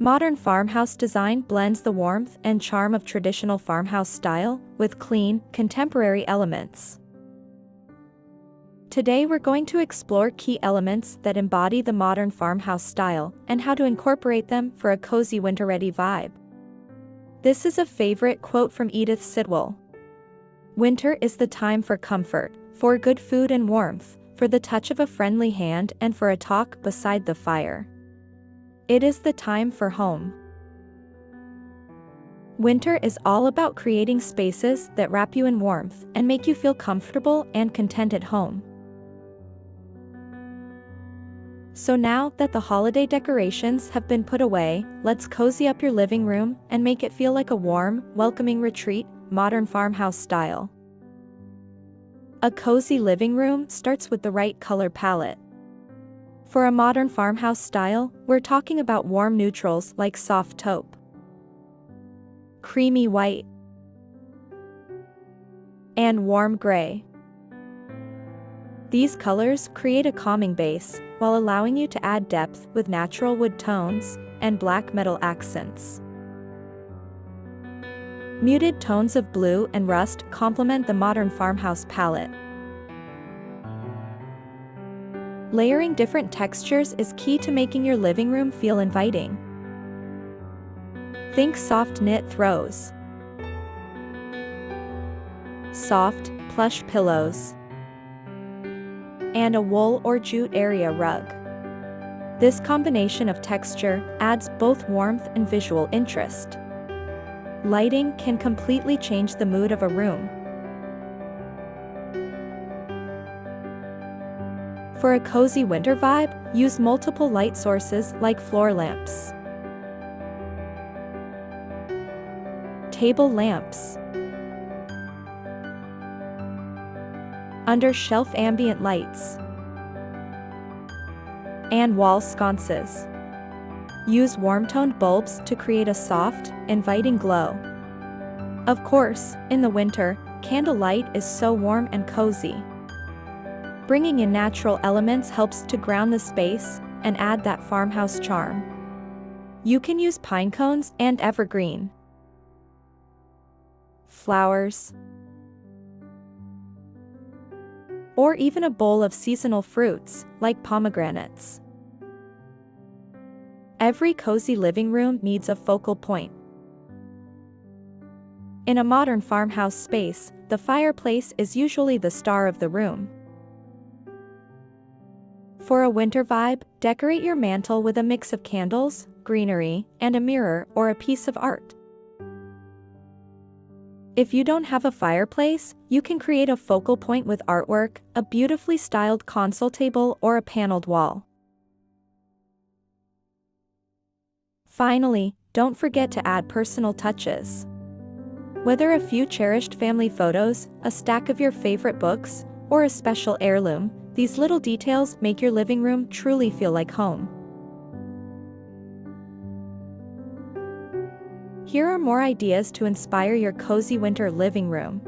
Modern farmhouse design blends the warmth and charm of traditional farmhouse style with clean, contemporary elements. Today we're going to explore key elements that embody the modern farmhouse style and how to incorporate them for a cozy winter-ready vibe. This is a favorite quote from Edith Sidwell. "Winter is the time for comfort, for good food and warmth, for the touch of a friendly hand and for a talk beside the fire. It is the time for home." Winter is all about creating spaces that wrap you in warmth and make you feel comfortable and content at home. So now that the holiday decorations have been put away, let's cozy up your living room and make it feel like a warm, welcoming retreat, modern farmhouse style. A cozy living room starts with the right color palette. For a modern farmhouse style, we're talking about warm neutrals like soft taupe, creamy white, and warm gray. These colors create a calming base, while allowing you to add depth with natural wood tones and black metal accents. Muted tones of blue and rust complement the modern farmhouse palette. Layering different textures is key to making your living room feel inviting. Think soft knit throws, soft, plush pillows, and a wool or jute area rug. This combination of texture adds both warmth and visual interest. Lighting can completely change the mood of a room. For a cozy winter vibe, use multiple light sources like floor lamps, table lamps, under-shelf ambient lights, and wall sconces. Use warm-toned bulbs to create a soft, inviting glow. Of course, in the winter, candlelight is so warm and cozy. Bringing in natural elements helps to ground the space and add that farmhouse charm. You can use pine cones and evergreen, flowers, or even a bowl of seasonal fruits like pomegranates. Every cozy living room needs a focal point. In a modern farmhouse space, the fireplace is usually the star of the room. For a winter vibe, decorate your mantle with a mix of candles, greenery, and a mirror or a piece of art. If you don't have a fireplace, you can create a focal point with artwork, a beautifully styled console table, or a paneled wall. Finally, don't forget to add personal touches. Whether a few cherished family photos, a stack of your favorite books, or a special heirloom, these little details make your living room truly feel like home. Here are more ideas to inspire your cozy winter living room.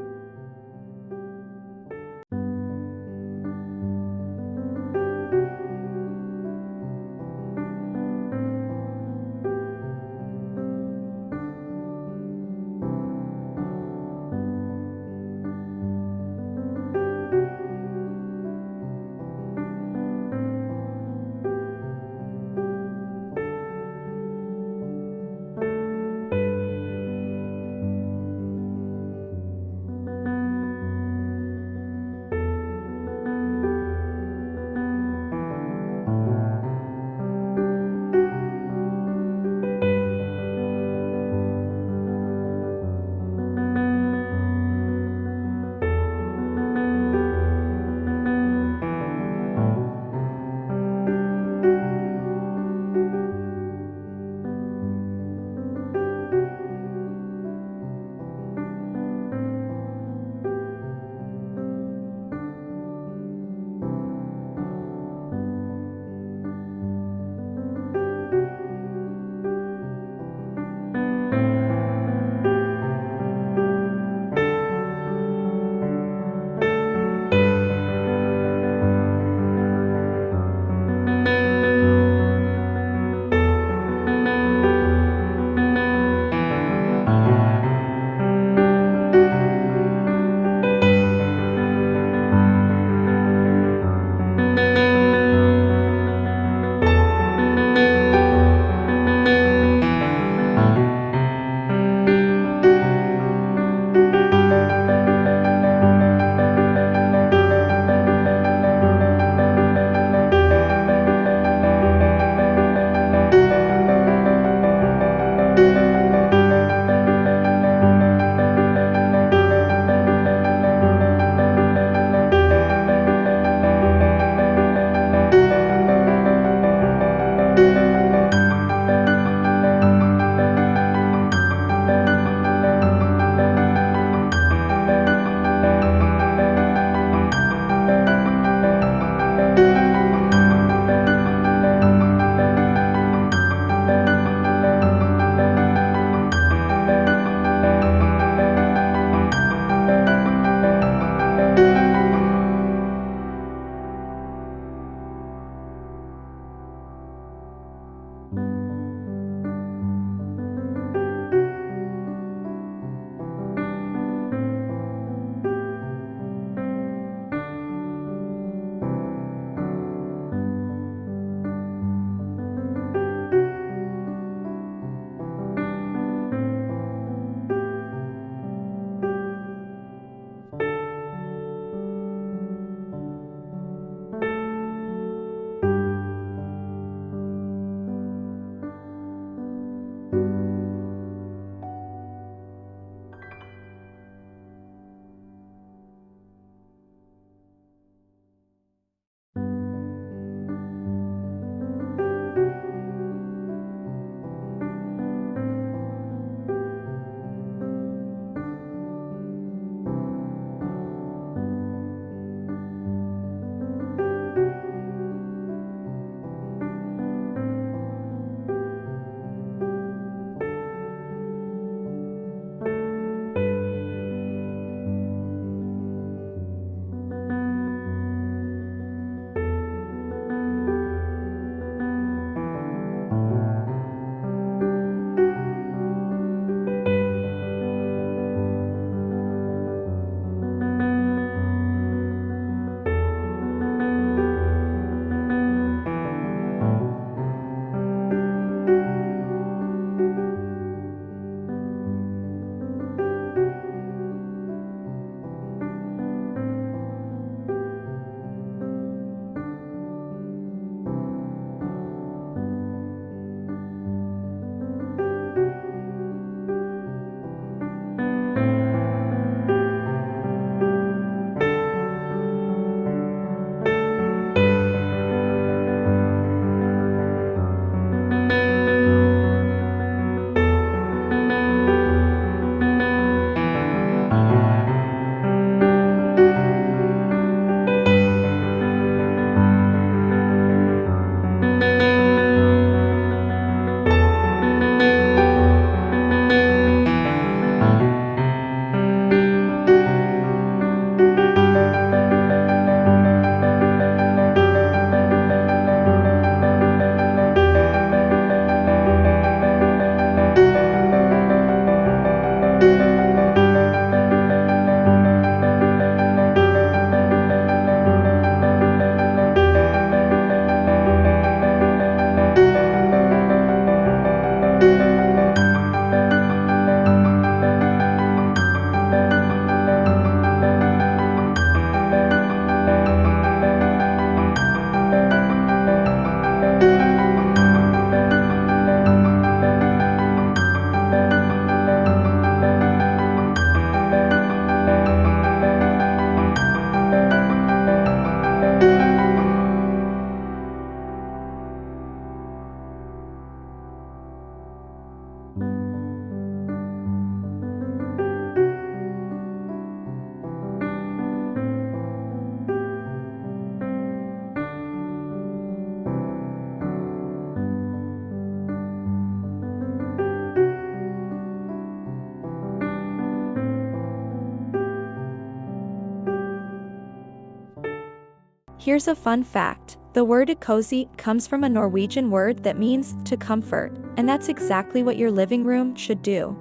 Here's a fun fact. The word cozy comes from a Norwegian word that means to comfort, and that's exactly what your living room should do.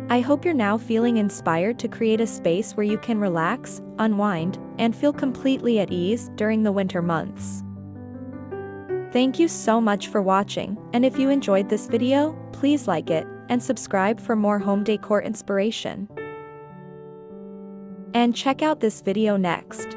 I hope you're now feeling inspired to create a space where you can relax, unwind, and feel completely at ease during the winter months. Thank you so much for watching, and if you enjoyed this video, please like it and subscribe for more home decor inspiration. And check out this video next.